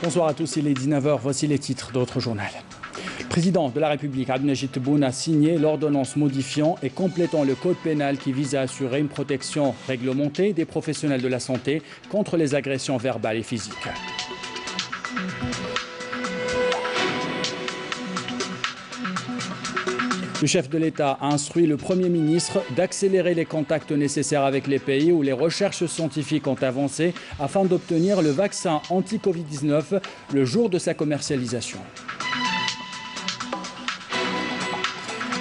Bonsoir à tous, il est 19h, voici les titres de notre journal. Le président de la République, Abdelmajid Tebboune, a signé l'ordonnance modifiant et complétant le code pénal qui vise à assurer une protection réglementée des professionnels de la santé contre les agressions verbales et physiques. Le chef de l'État a instruit le Premier ministre d'accélérer les contacts nécessaires avec les pays où les recherches scientifiques ont avancé afin d'obtenir le vaccin anti-Covid-19 le jour de sa commercialisation.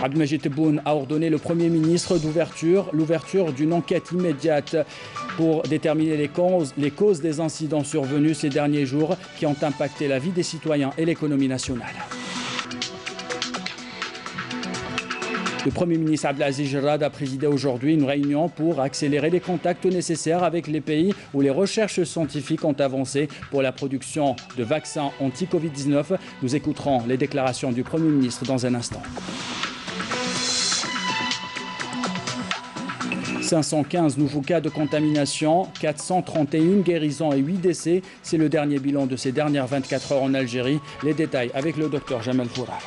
Abdelmajid Tebboune a ordonné le Premier ministre l'ouverture d'une enquête immédiate pour déterminer les causes des incidents survenus ces derniers jours qui ont impacté la vie des citoyens et l'économie nationale. Le Premier ministre Abdelaziz Jarrad a présidé aujourd'hui une réunion pour accélérer les contacts nécessaires avec les pays où les recherches scientifiques ont avancé pour la production de vaccins anti-Covid-19. Nous écouterons les déclarations du Premier ministre dans un instant. 515 nouveaux cas de contamination, 431 guérisons et 8 décès. C'est le dernier bilan de ces dernières 24 heures en Algérie. Les détails avec le docteur Jamal Fourar.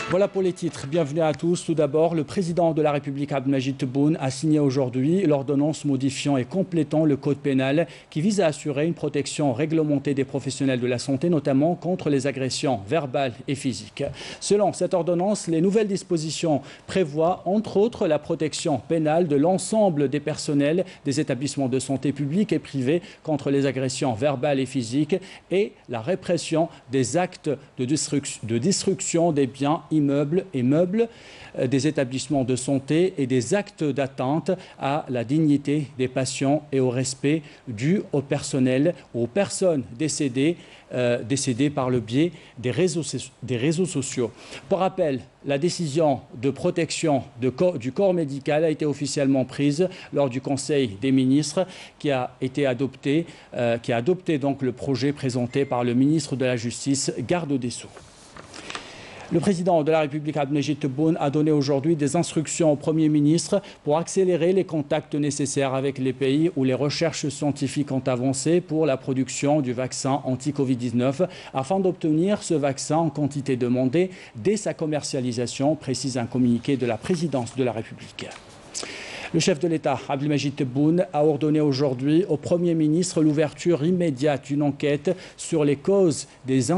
Voilà pour les titres. Bienvenue à tous. Tout d'abord, le président de la République, Abdelmajid Tebboune, a signé aujourd'hui l'ordonnance modifiant et complétant le code pénal qui vise à assurer une protection réglementée des professionnels de la santé, notamment contre les agressions verbales et physiques. Selon cette ordonnance, les nouvelles dispositions prévoient, entre autres, la protection pénale de l'ensemble des personnels des établissements de santé publics et privés contre les agressions verbales et physiques et la répression des actes de destruction des biens immeubles et meubles des établissements de santé et des actes d'atteinte à la dignité des patients et au respect dû au personnel ou aux personnes décédées par le biais des réseaux sociaux. Pour rappel, la décision de protection du corps médical a été officiellement prise lors du Conseil des ministres qui a adopté donc le projet présenté par le ministre de la Justice, garde des Sceaux. Le président de la République, Abdelmajid Tebboune, a donné aujourd'hui des instructions au Premier ministre pour accélérer les contacts nécessaires avec les pays où les recherches scientifiques ont avancé pour la production du vaccin anti-Covid-19 afin d'obtenir ce vaccin en quantité demandée dès sa commercialisation, précise un communiqué de la présidence de la République. Le chef de l'État, Abdelmajid Tebboune, a ordonné aujourd'hui au Premier ministre l'ouverture immédiate d'une enquête sur les causes des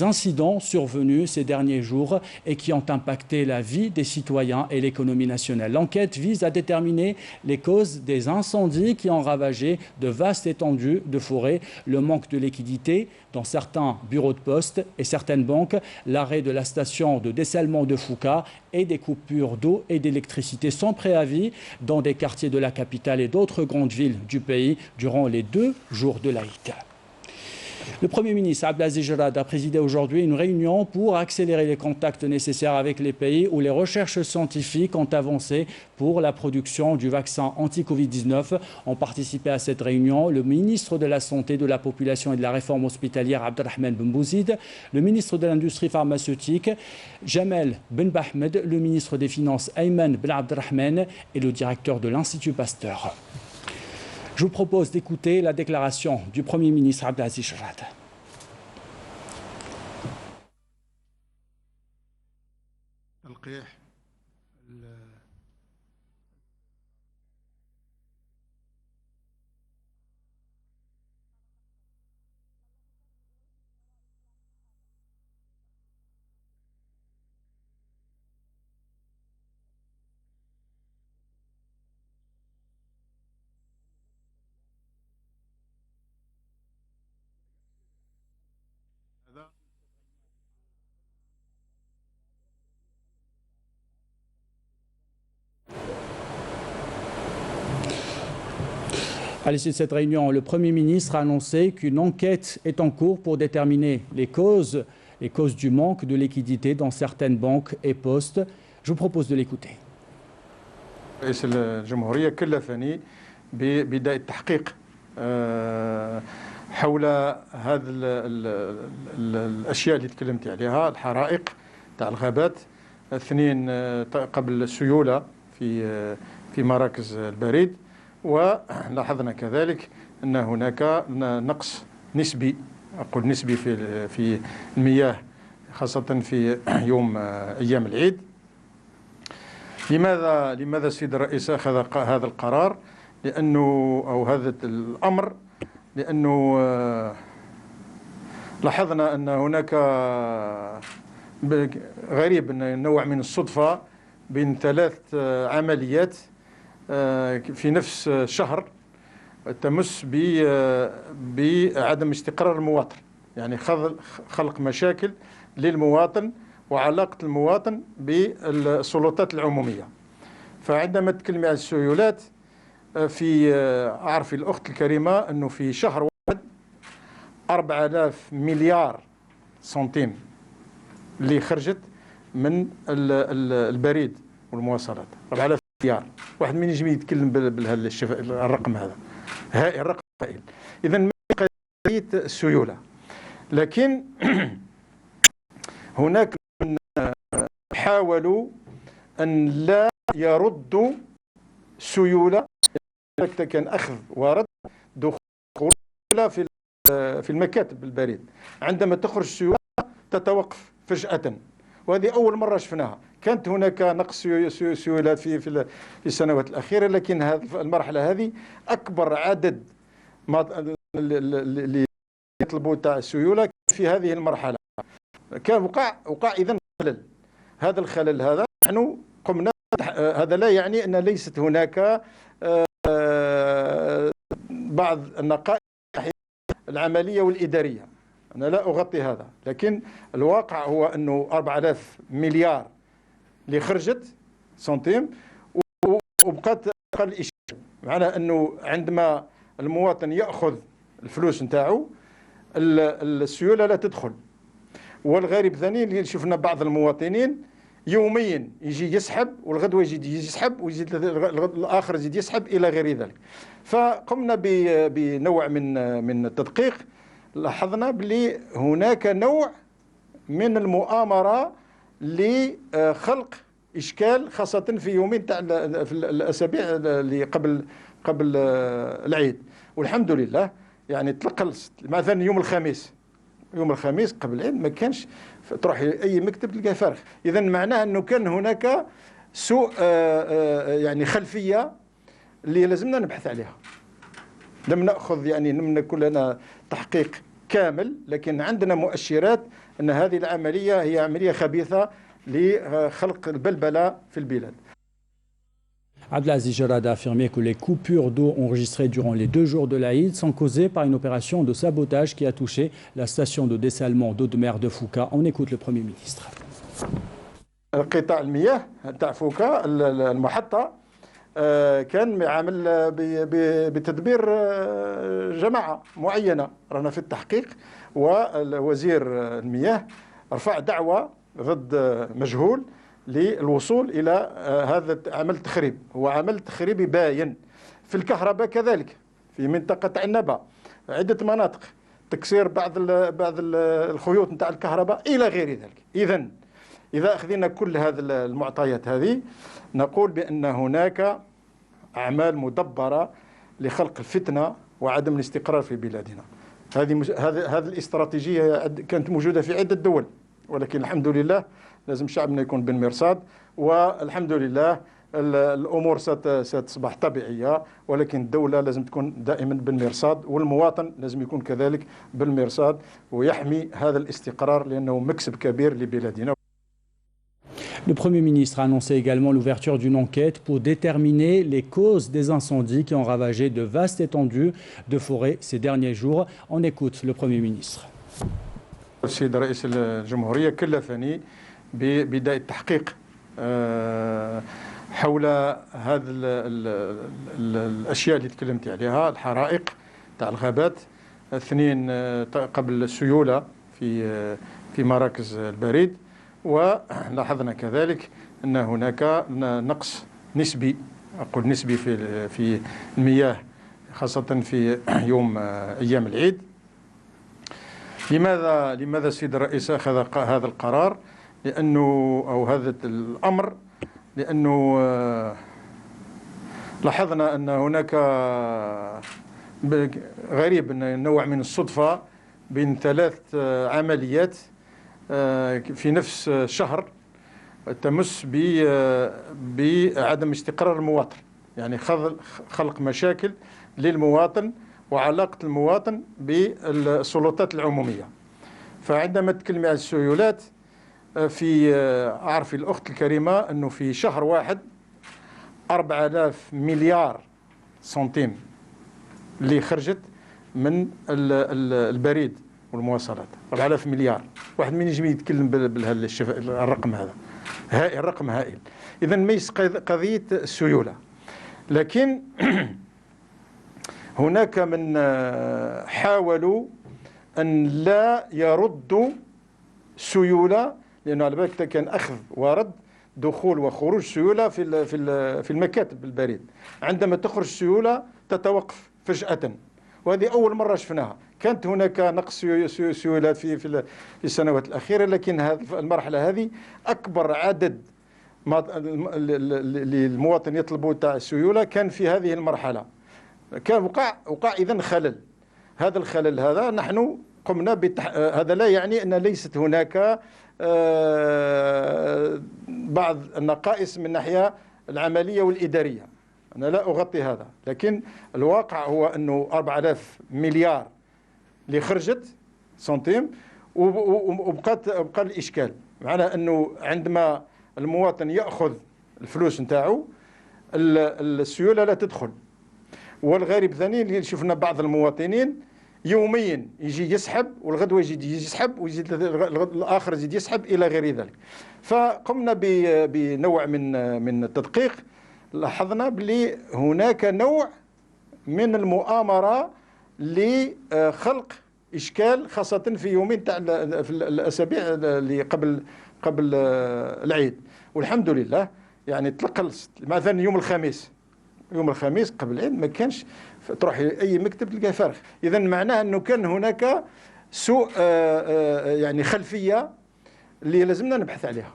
incidents survenus ces derniers jours et qui ont impacté la vie des citoyens et l'économie nationale. L'enquête vise à déterminer les causes des incendies qui ont ravagé de vastes étendues de forêt, le manque de liquidité dans certains bureaux de poste et certaines banques, l'arrêt de la station de dessalement de Foucault et des coupures d'eau et d'électricité sans préavis dans des quartiers de la capitale et d'autres grandes villes du pays durant les 2 jours de l'Aïd. Le Premier ministre Abdelaziz Jarrad a présidé aujourd'hui une réunion pour accélérer les contacts nécessaires avec les pays où les recherches scientifiques ont avancé pour la production du vaccin anti-Covid-19. Ont participé à cette réunion le ministre de la Santé, de la Population et de la Réforme hospitalière, Abdelrahman Ben Bouzid, le ministre de l'Industrie pharmaceutique, Jamel Ben Bahmed, le ministre des Finances, Ayman Ben Abdelrahman et le directeur de l'Institut Pasteur. Je vous propose d'écouter la déclaration du Premier ministre Abdelaziz Jarrad. À l'issue de cette réunion, le Premier ministre a annoncé qu'une enquête est en cours pour déterminer les causes du manque de liquidité dans certaines banques et postes. Je vous propose de l'écouter. رئيس الجمهورية كلفني ببداية التحقيق حول هذه الأشياء اللي تكلمت عليها، الحرائق تاع الغابات، 2 قبل السيولة في مراكز البريد، ولاحظنا كذلك أن هناك نقص نسبي، أقول نسبي في المياه خاصة في يوم أيام العيد. لماذا السيد الرئيس أخذ هذا القرار؟ أو هذا الأمر، لأنه لاحظنا أن هناك غريب أن نوع من الصدفة بين 3 عمليات في نفس الشهر تمس بعدم استقرار المواطن، يعني خلق مشاكل للمواطن وعلاقة المواطن بالسلطات العمومية. فعندما تكلمي عن السيولات، أعرف الأخت الكريمة أنه في شهر واحد 4000 مليار سنتيم اللي خرجت من البريد والمواصلات. 4000 مليار، واحد من يجي يتكلم بالرقم هذا هائل، الرقم هائل. إذا ما قضية السيولة، لكن هناك من حاولوا أن لا يردوا سيولة. كان أخذ ورد دخول في المكاتب البريد، عندما تخرج السيولة تتوقف فجأة، وهذه أول مرة شفناها. كانت هناك نقص سيولات في السنوات الأخيرة، لكن المرحلة هذه أكبر عدد اللي يطلبوا تاع السيولة في هذه المرحلة. كان وقع إذن خلل. هذا الخلل هذا نحن قمنا، هذا لا يعني أن ليست هناك بعض النقائص العملية والإدارية، أنا لا أغطي هذا، لكن الواقع هو أنه 4000 مليار اللي خرجت سنتيم وبقات الإشكال، معنى أنه عندما المواطن يأخذ الفلوس نتاعو السيولة لا تدخل. والغريب ثاني اللي شفنا بعض المواطنين يوميا يجي يسحب، والغدوة يجي يسحب، ويزيد الآخر يزيد يسحب إلى غير ذلك. فقمنا بنوع من التدقيق، لاحظنا بلي هناك نوع من المؤامرة لخلق إشكال، خاصة في يومين تاع في الأسابيع اللي قبل العيد. والحمد لله يعني تلقى مثلا يوم الخميس قبل العيد ما كانش تروح أي مكتب تلقاه فارغ. إذا معناه أنه كان هناك سوء يعني خلفية اللي لازمنا نبحث عليها. لم نأخذ يعني لم نكن لنا تحقيق كامل، لكن عندنا مؤشرات أن هذه العملية هي عملية خبيثة لخلق البلبلة في البلاد. Abdelaziz Jarad a affirmé que les coupures d'eau enregistrées durant les 2 jours de l'Aïd sont causées par une opération de sabotage qui a touché la station de dessalement d'eau de mer de Fouka. On écoute le Premier ministre. قطاع المياه تاع فوكا المحطة كان عامل بتدبير جماعة معينة، رانا في التحقيق، والوزير المياه رفع دعوة ضد مجهول للوصول إلى هذا عمل التخريب. هو عمل تخريبي باين. في الكهرباء كذلك، في منطقة عنبة عدة مناطق، تكسير بعض الخيوط نتاع الكهرباء إلى غير ذلك. إذا أخذنا كل هذه المعطيات هذه، نقول بأن هناك أعمال مدبرة لخلق الفتنة وعدم الاستقرار في بلادنا. هذه الاستراتيجية كانت موجودة في عدة دول، ولكن الحمد لله لازم شعبنا يكون بالمرصاد، والحمد لله الأمور ستصبح طبيعية، ولكن الدولة لازم تكون دائما بالمرصاد، والمواطن لازم يكون كذلك بالمرصاد ويحمي هذا الاستقرار، لأنه مكسب كبير لبلادنا. Le Premier ministre a annoncé également l'ouverture d'une enquête pour déterminer les causes des incendies qui ont ravagé de vastes étendues de forêt ces derniers jours. On écoute le Premier ministre. السيد رئيس الجمهورية كلفني ببداية التحقيق حول هذه الأشياء اللي تكلمت عليها، الحرائق تاع الغابات، 2 قبل السيولة في مراكز البريد. ولاحظنا كذلك أن هناك نقص نسبي، أقول نسبي في المياه خاصة في يوم أيام العيد. لماذا السيد الرئيس أخذ هذا القرار؟ أو هذا الأمر، لأنه لاحظنا أن هناك غريب نوع من الصدفة بين 3 عمليات في نفس شهر تمس بعدم استقرار المواطن، يعني خلق مشاكل للمواطن وعلاقة المواطن بالسلطات العمومية. فعندما تكلمي عن السيولات، أعرف الأخت الكريمة أنه في شهر واحد 4000 مليار سنتيم اللي خرجت من البريد والمواصلات. 4000 مليار، واحد من يجي يتكلم بالرقم هذا هائل، رقم هائل. إذن ميس قضية السيولة، لكن هناك من حاولوا أن لا يردوا سيولة، لأنه على بالك كان أخذ ورد، دخول وخروج سيولة في المكاتب البريد. عندما تخرج سيولة تتوقف فجأة، وهذه أول مرة شفناها. كانت هناك نقص سيولات في السنوات الأخيرة، لكن المرحلة هذه أكبر عدد للمواطن يطلبوا تاع السيولة كان في هذه المرحلة. كان وقع إذن خلل. هذا الخلل هذا نحن قمنا هذا لا يعني أن ليست هناك بعض النقائص من الناحية العملية والإدارية، أنا لا أغطي هذا، لكن الواقع هو أنه 4000 مليار اللي خرجت سنتيم، وبقى الإشكال معنى أنه عندما المواطن يأخذ الفلوس نتاعو السيولة لا تدخل. والغريب ثاني اللي شفنا بعض المواطنين يوميا يجي يسحب، والغدوة يجي يسحب، ويزيد الآخر يزيد يسحب إلى غير ذلك. فقمنا بنوع من التدقيق، لاحظنا بلي هناك نوع من المؤامرة لخلق إشكال، خاصة في يومين تاع في الأسابيع اللي قبل العيد. والحمد لله يعني تلقى مثلا يوم الخميس قبل العيد ما كانش تروح أي مكتب تلقاه فارغ. إذا معناه أنه كان هناك سوء يعني خلفية اللي لازمنا نبحث عليها.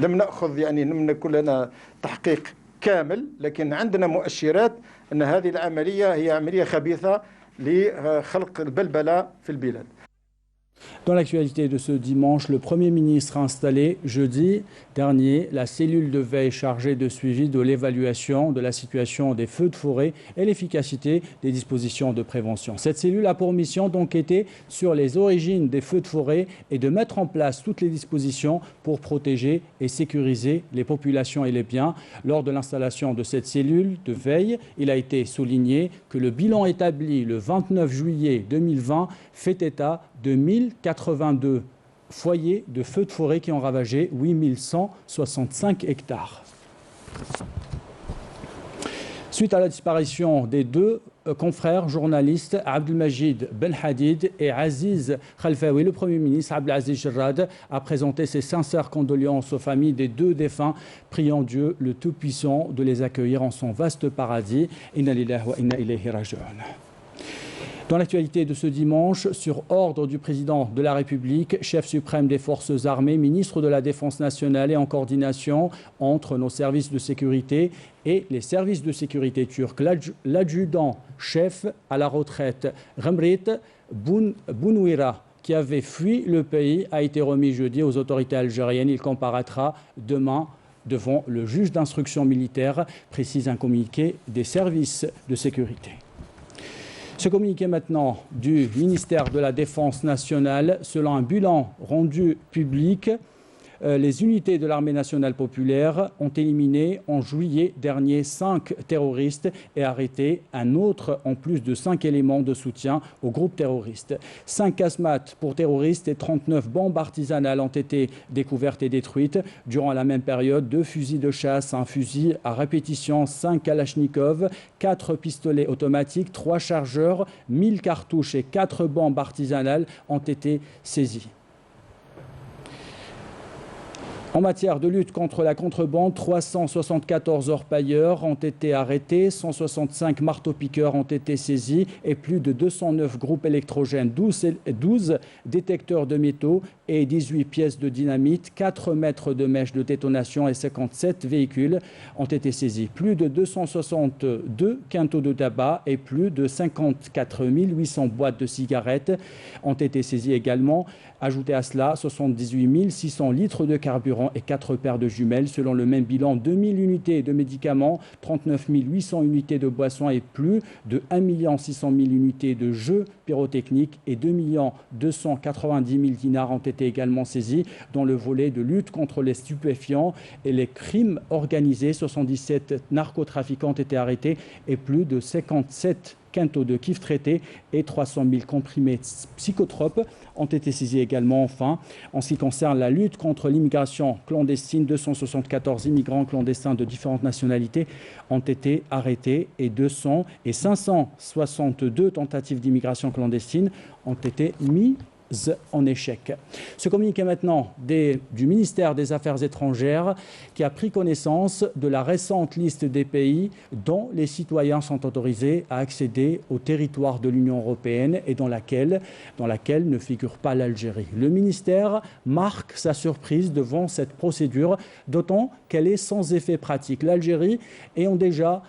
لم نأخذ يعني لم نكن لنا تحقيق كامل، لكن عندنا مؤشرات أن هذه العملية هي عملية خبيثة لخلق البلبلة في البلاد. Dans l'actualité de ce dimanche, le Premier ministre a installé jeudi dernier la cellule de veille chargée de suivi de l'évaluation de la situation des feux de forêt et l'efficacité des dispositions de prévention. Cette cellule a pour mission d'enquêter sur les origines des feux de forêt et de mettre en place toutes les dispositions pour protéger et sécuriser les populations et les biens. Lors de l'installation de cette cellule de veille, il a été souligné que le bilan établi le 29 juillet 2020 fait état de 1082 foyers de feux de forêt qui ont ravagé 8165 hectares. Suite à la disparition des 2 confrères journalistes Abdelmajid Ben Hadid et Aziz Khalfaoui, le Premier ministre Abdelaziz Jarrad a présenté ses sincères condoléances aux familles des 2 défunts, priant Dieu le Tout-Puissant de les accueillir en son vaste paradis. Inna lillahi wa inna ilayhi raji'un. Dans l'actualité de ce dimanche, sur ordre du président de la République, chef suprême des forces armées, ministre de la Défense nationale et en coordination entre nos services de sécurité et les services de sécurité turcs, l'adjudant-chef à la retraite, Remrit Bounouira, qui avait fui le pays, a été remis jeudi aux autorités algériennes. Il comparaîtra demain devant le juge d'instruction militaire, précise un communiqué des services de sécurité. Ce communiqué maintenant du ministère de la Défense nationale, selon un bilan rendu public, les unités de l'armée nationale populaire ont éliminé en juillet dernier 5 terroristes et arrêté un autre en plus de 5 éléments de soutien au groupe terroriste. 5 casemates pour terroristes et 39 bombes artisanales ont été découvertes et détruites. Durant la même période, 2 fusils de chasse, un fusil à répétition, 5 kalachnikovs, 4 pistolets automatiques, 3 chargeurs, 1000 cartouches et 4 bombes artisanales ont été saisies. En matière de lutte contre la contrebande, 374 orpailleurs ont été arrêtés, 165 marteaux-piqueurs ont été saisis et plus de 209 groupes électrogènes, 12 détecteurs de métaux et 18 pièces de dynamite, 4 mètres de mèches de détonation et 57 véhicules ont été saisis. Plus de 262 quintaux de tabac et plus de 54 800 boîtes de cigarettes ont été saisies également. Ajoutez à cela 78 600 litres de carburant et 4 paires de jumelles. Selon le même bilan, 2000 unités de médicaments, 39 800 unités de boissons et plus de 1 600 000 unités de jeux pyrotechniques et 2 290 000 dinars ont été également saisis dans le volet de lutte contre les stupéfiants et les crimes organisés. 77 narcotrafiquants ont été arrêtés et plus de 57 quintaux de kiff traités et 300 000 comprimés psychotropes ont été saisis également. Enfin, en ce qui concerne la lutte contre l'immigration clandestine, 274 immigrants clandestins de différentes nationalités ont été arrêtés et 562 tentatives d'immigration clandestine ont été mises en échec. Ce communiqué maintenant du ministère des Affaires étrangères qui a pris connaissance de la récente liste des pays dont les citoyens sont autorisés à accéder au territoire de l'Union européenne et dans laquelle ne figure pas l'Algérie. Le ministère marque sa surprise devant cette procédure, d'autant qu'elle est sans effet pratique. L'Algérie ayant déjà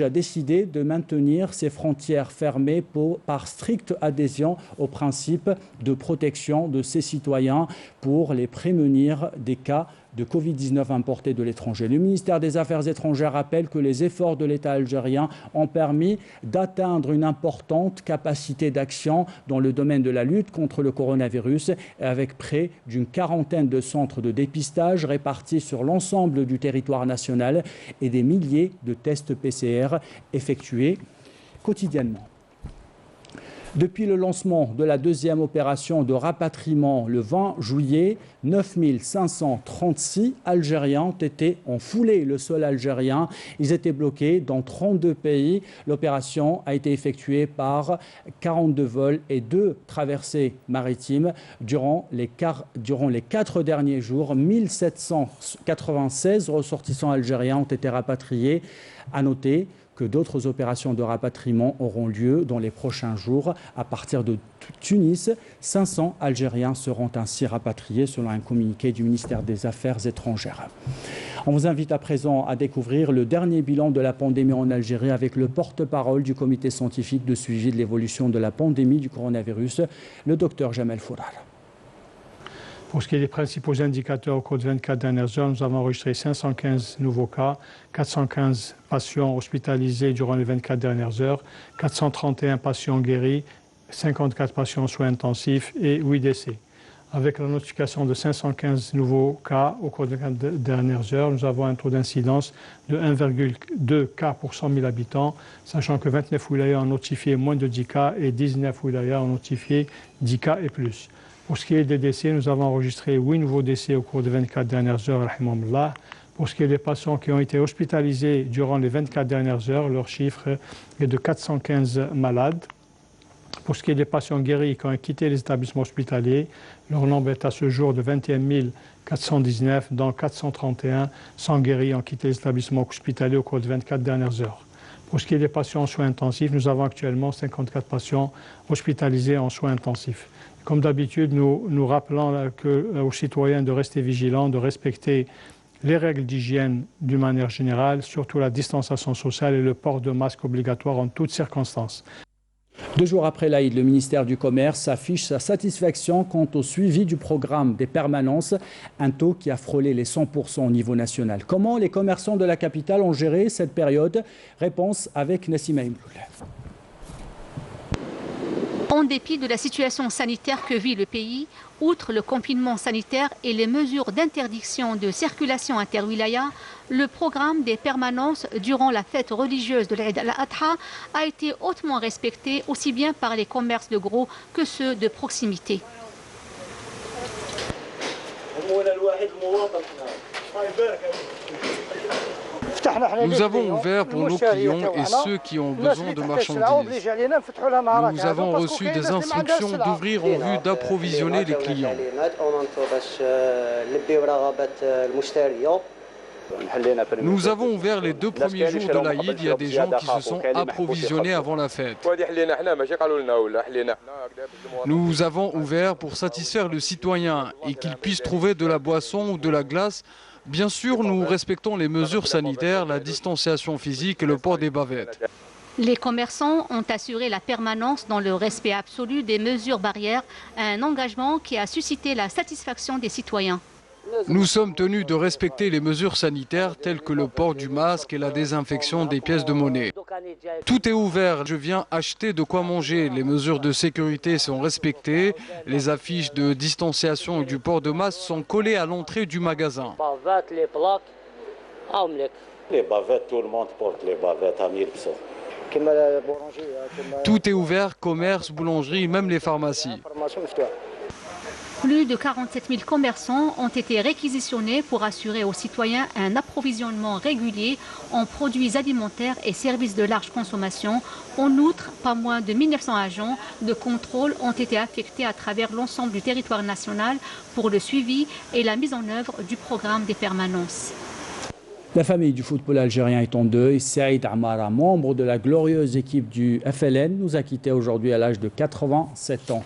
décidé de maintenir ses frontières fermées par stricte adhésion au principe de protection de ses citoyens pour les prémunir des cas de Covid-19 importés de l'étranger. Le ministère des Affaires étrangères rappelle que les efforts de l'État algérien ont permis d'atteindre une importante capacité d'action dans le domaine de la lutte contre le coronavirus, avec près d'une quarantaine de centres de dépistage répartis sur l'ensemble du territoire national et des milliers de tests PCR effectués quotidiennement. Depuis le lancement de la deuxième opération de rapatriement le 20 juillet, 9 536 Algériens ont foulé le sol algérien. Ils étaient bloqués dans 32 pays. L'opération a été effectuée par 42 vols et 2 traversées maritimes. Durant les 4 derniers jours, 1796 ressortissants algériens ont été rapatriés. À noter que d'autres opérations de rapatriement auront lieu dans les prochains jours. À partir de Tunis, 500 Algériens seront ainsi rapatriés selon un communiqué du ministère des Affaires étrangères. On vous invite à présent à découvrir le dernier bilan de la pandémie en Algérie avec le porte-parole du comité scientifique de suivi de l'évolution de la pandémie du coronavirus, le docteur Jamel Fourar. Pour ce qui est des principaux indicateurs au cours des 24 dernières heures, nous avons enregistré 515 nouveaux cas, 415 patients hospitalisés durant les 24 dernières heures, 431 patients guéris, 54 patients en soins intensifs et 8 décès. Avec la notification de 515 nouveaux cas au cours des 24 dernières heures, nous avons un taux d'incidence de 1,2 cas pour 100 000 habitants, sachant que 29 wilayas ont notifié moins de 10 cas et 19 wilayas ont notifié 10 cas et plus. Pour ce qui est des décès, nous avons enregistré 8 nouveaux décès au cours des 24 dernières heures, rahimahumullah. Pour ce qui est des patients qui ont été hospitalisés durant les 24 dernières heures, leur chiffre est de 415 malades. Pour ce qui est des patients guéris qui ont quitté les établissements hospitaliers, leur nombre est à ce jour de 21 419, dont 431 sans guéris ont quitté les établissements hospitaliers au cours des 24 dernières heures. Pour ce qui est des patients en soins intensifs, nous avons actuellement 54 patients hospitalisés en soins intensifs. Comme d'habitude, nous rappelons aux citoyens de rester vigilants, de respecter les règles d'hygiène d'une manière générale, surtout la distanciation sociale et le port de masque obligatoire en toutes circonstances. 2 jours après l'Aïd, le ministère du Commerce affiche sa satisfaction quant au suivi du programme des permanences, un taux qui a frôlé les 100% au niveau national. Comment les commerçants de la capitale ont géré cette période? Réponse avec Nassima Imloul. En dépit de la situation sanitaire que vit le pays, outre le confinement sanitaire et les mesures d'interdiction de circulation inter-wilaya, le programme des permanences durant la fête religieuse de l'Aïd al-Adha a été hautement respecté aussi bien par les commerces de gros que ceux de proximité. Nous avons ouvert pour nos clients et ceux qui ont besoin de marchandises. Nous avons reçu des instructions d'ouvrir en vue d'approvisionner les clients. Nous avons ouvert les 2 premiers jours de l'Aïd. Il y a des gens qui se sont approvisionnés avant la fête. Nous avons ouvert pour satisfaire le citoyen et qu'il puisse trouver de la boisson ou de la glace. Bien sûr, nous respectons les mesures sanitaires, la distanciation physique et le port des bavettes. Les commerçants ont assuré la permanence dans le respect absolu des mesures barrières, un engagement qui a suscité la satisfaction des citoyens. Nous sommes tenus de respecter les mesures sanitaires telles que le port du masque et la désinfection des pièces de monnaie. Tout est ouvert, je viens acheter de quoi manger, les mesures de sécurité sont respectées, les affiches de distanciation et du port de masque sont collées à l'entrée du magasin. Les bavettes, tout le monde porte les bavettes à 1000 pesos. Tout est ouvert, commerce, boulangerie, même les pharmacies. Plus de 47 000 commerçants ont été réquisitionnés pour assurer aux citoyens un approvisionnement régulier en produits alimentaires et services de large consommation. En outre, pas moins de 1900 agents de contrôle ont été affectés à travers l'ensemble du territoire national pour le suivi et la mise en œuvre du programme des permanences. La famille du football algérien est en deuil. Saïd Amara, membre de la glorieuse équipe du FLN, nous a quittés aujourd'hui à l'âge de 87 ans.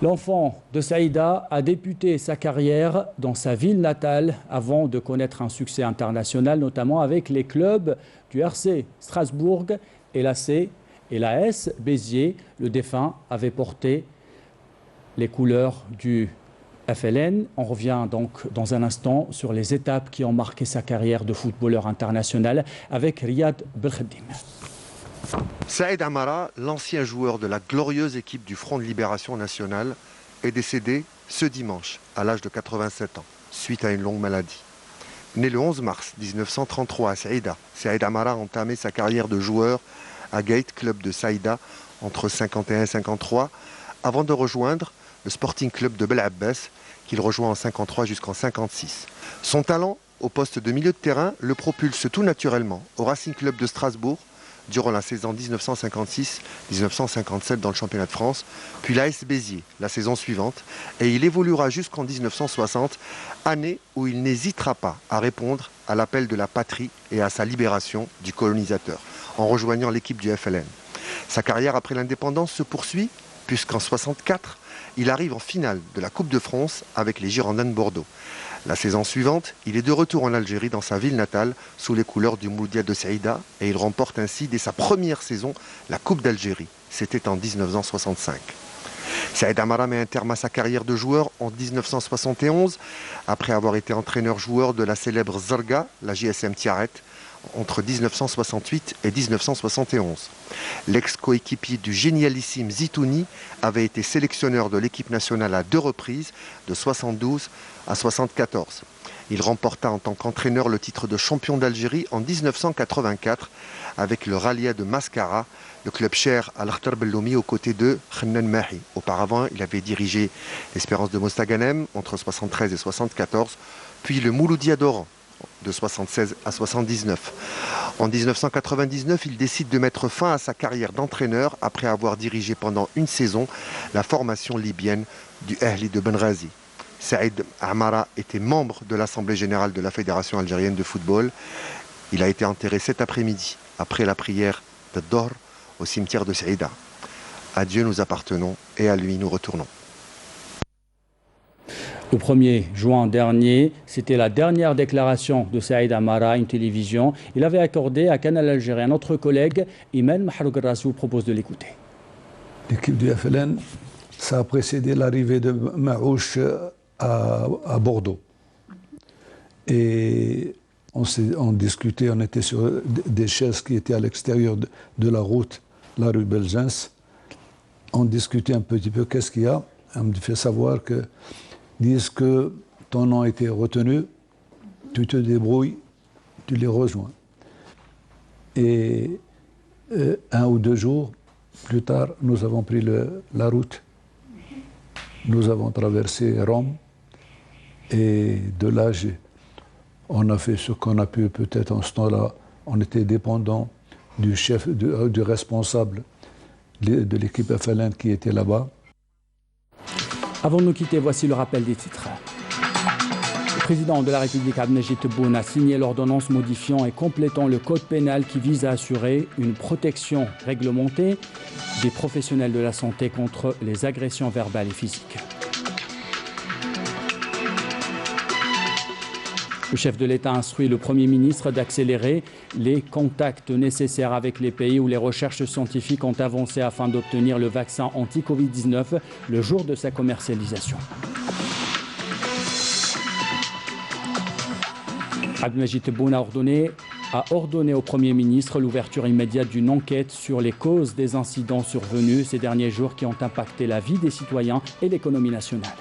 L'enfant de Saïda a débuté sa carrière dans sa ville natale avant de connaître un succès international, notamment avec les clubs du RC Strasbourg et l'AS Béziers. Le défunt avait porté les couleurs du FLN. On revient donc dans un instant sur les étapes qui ont marqué sa carrière de footballeur international avec Riyad Belkhedim. Saïd Amara, l'ancien joueur de la glorieuse équipe du Front de Libération Nationale, est décédé ce dimanche à l'âge de 87 ans, suite à une longue maladie. Né le 11 mars 1933 à Saïda, Saïd Amara a entamé sa carrière de joueur à Gate Club de Saïda entre 51 et 53, avant de rejoindre le Sporting Club de Bel Abbès, qu'il rejoint en 53 jusqu'en 56. Son talent au poste de milieu de terrain le propulse tout naturellement au Racing Club de Strasbourg, durant la saison 1956-1957 dans le championnat de France, puis l'AS Béziers la saison suivante, et il évoluera jusqu'en 1960, année où il n'hésitera pas à répondre à l'appel de la patrie et à sa libération du colonisateur, en rejoignant l'équipe du FLN. Sa carrière après l'indépendance se poursuit, puisqu'en 1964, il arrive en finale de la Coupe de France avec les Girondins de Bordeaux. La saison suivante, il est de retour en Algérie dans sa ville natale sous les couleurs du Mouloudia de Saïda et il remporte ainsi dès sa première saison la Coupe d'Algérie. C'était en 1965. Saïd Amara met un terme à sa carrière de joueur en 1971 après avoir été entraîneur-joueur de la célèbre Zarga, la JSM Tiaret, entre 1968 et 1971. L'ex-coéquipier du génialissime Zitouni avait été sélectionneur de l'équipe nationale à 2 reprises, de 72 à 74. Il remporta en tant qu'entraîneur le titre de champion d'Algérie en 1984 avec le Ralia de Mascara, le club cher à l'Akhtar Belloumi aux côtés de Khennan Mahi. Auparavant, il avait dirigé l'Espérance de Mostaganem entre 73 et 74, puis le Mouloudia d'Oran de 76 à 79. En 1999, il décide de mettre fin à sa carrière d'entraîneur après avoir dirigé pendant une saison la formation libyenne du Ahli de Benghazi. Saïd Amara était membre de l'Assemblée générale de la Fédération algérienne de football. Il a été enterré cet après-midi, après la prière de Dohr, au cimetière de Saïda. À Dieu nous appartenons et à lui nous retournons. Le 1er juin dernier, c'était la dernière déclaration de Saïd Amara à une télévision. Il avait accordé à Canal Algérien. Notre collègue Imen Mahrouk Rassou propose de l'écouter. L'équipe du FLN, ça a précédé l'arrivée de Maouche à Bordeaux. Et on discutait, on était sur des chaises qui étaient à l'extérieur de la route, la rue Belgens. On discutait un petit peu qu'est-ce qu'il y a. On me fait savoir que disent que ton nom a été retenu, tu te débrouilles, tu les rejoins. Et 1 ou 2 jours plus tard, nous avons pris la route. Nous avons traversé Rome et de là, On a fait ce qu'on a pu, peut-être en ce temps-là. On était dépendant du chef, du responsable de l'équipe FLN qui était là-bas. Avant de nous quitter, voici le rappel des titres. Le président de la République Abdelmajid Tebboune a signé l'ordonnance modifiant et complétant le code pénal qui vise à assurer une protection réglementée des professionnels de la santé contre les agressions verbales et physiques. Le chef de l'État instruit le Premier ministre d'accélérer les contacts nécessaires avec les pays où les recherches scientifiques ont avancé afin d'obtenir le vaccin anti-Covid-19 le jour de sa commercialisation. Abdelmajid Tebboune a ordonné au Premier ministre l'ouverture immédiate d'une enquête sur les causes des incidents survenus ces derniers jours qui ont impacté la vie des citoyens et l'économie nationale.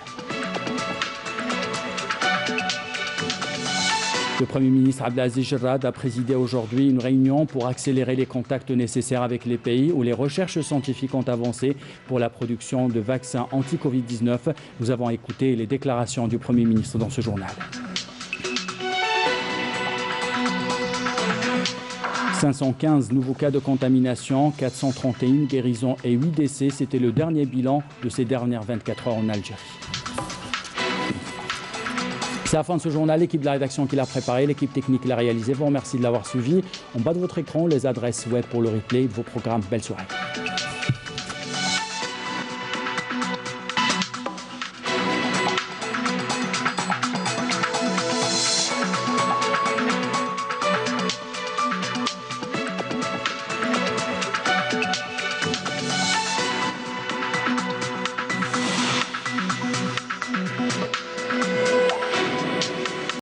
Le Premier ministre Abdelaziz Jarrad a présidé aujourd'hui une réunion pour accélérer les contacts nécessaires avec les pays où les recherches scientifiques ont avancé pour la production de vaccins anti-Covid-19. Nous avons écouté les déclarations du Premier ministre dans ce journal. 515 nouveaux cas de contamination, 431 guérisons et 8 décès. C'était le dernier bilan de ces dernières 24 heures en Algérie. C'est la fin de ce journal. L'équipe de la rédaction qui l'a préparé, l'équipe technique qui l'a réalisé. Vous remercie de l'avoir suivi. En bas de votre écran, les adresses web pour le replay de vos programmes. Belle soirée.